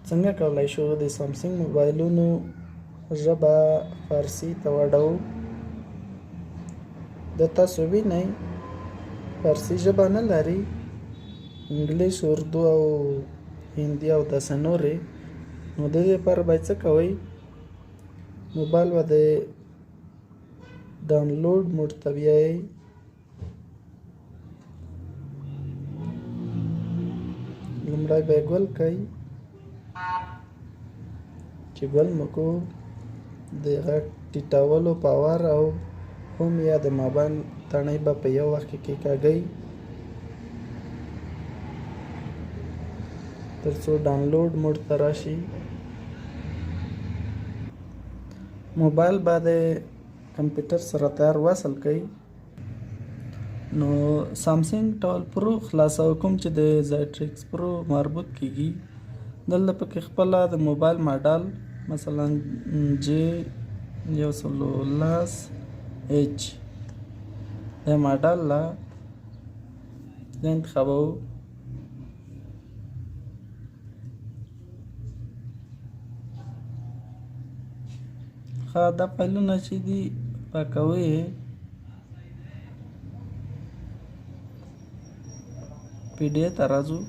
څنګه کولی شو د سامسنګ موبایلونو ژبه فارسي ته واړوو. د تاسو وینئ فارسي ژبه نه لري، انګلیش، اردو او هندي او داسې نورې. نو د دې لپاره باید څه کوئ؟ موبایل به د ډاونلوډ موډ ته بیایئ. لومړی به یې ګل کئ. چې ګل مو کو د غږ ټیټولو پاور او هم یا د موبایل تڼۍ به په یو وخت کې کېکاږئ تر څو ډاونلوډ موډ ته راشي. موبایل به د کمپیوټر سره تیار وصل کئ. نو سامسنګ ټول پرو خلاصو کوم چې د زایټرکس پرو مربوط کیږي. دلته پکې خپله د موبایل ماډل مثلا جی 110H د ماډل لا انتخابوو. دا فایلونه چې دي پاکوي پی ډي ته راځو.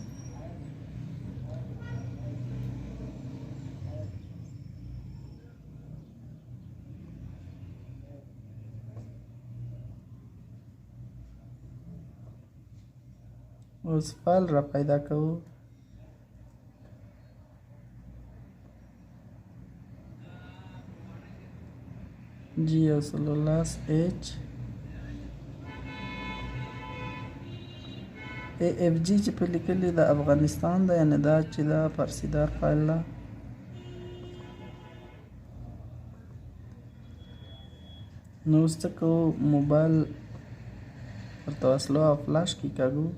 اوس فایل را پیدا کوو. جی 110H AFG چې په لیکلي د افغانستان ده، یعنې دا چې دا فارسي دار فایل ده. نو اوس څه کوو؟ موبایل ورته وصلو او فلاش کېکاږو.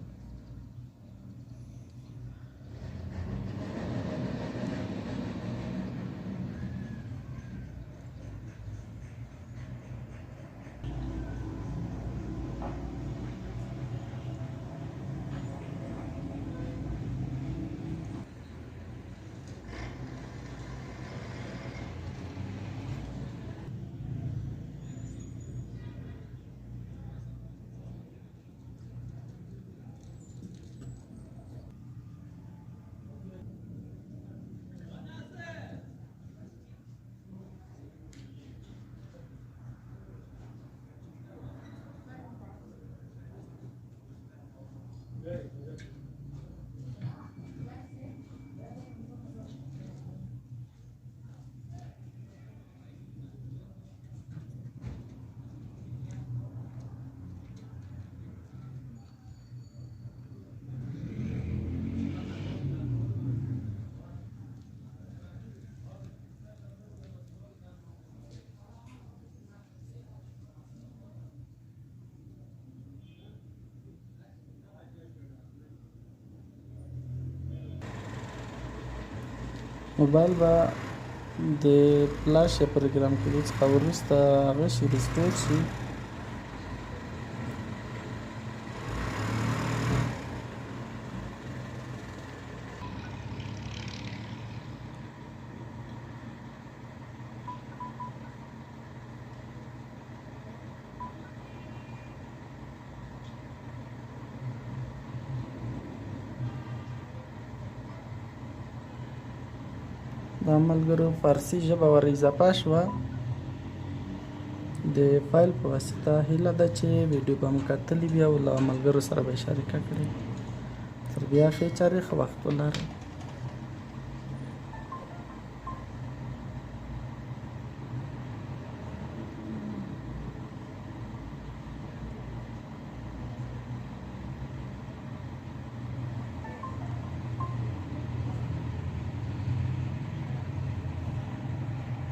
موبایل به د فلاش یا پروګرام کېدو څخه وروسته هغه شي ریسټور شي. د ملګرو فارسي ژبه ور اضافه شوه. د فایل په واسطه هیله ده چې ویډیو به مو کتلي وي او له ملګرو سره به یې شریکه کړئ. تر بیا ښې چارې، ښه وخت ولرئ.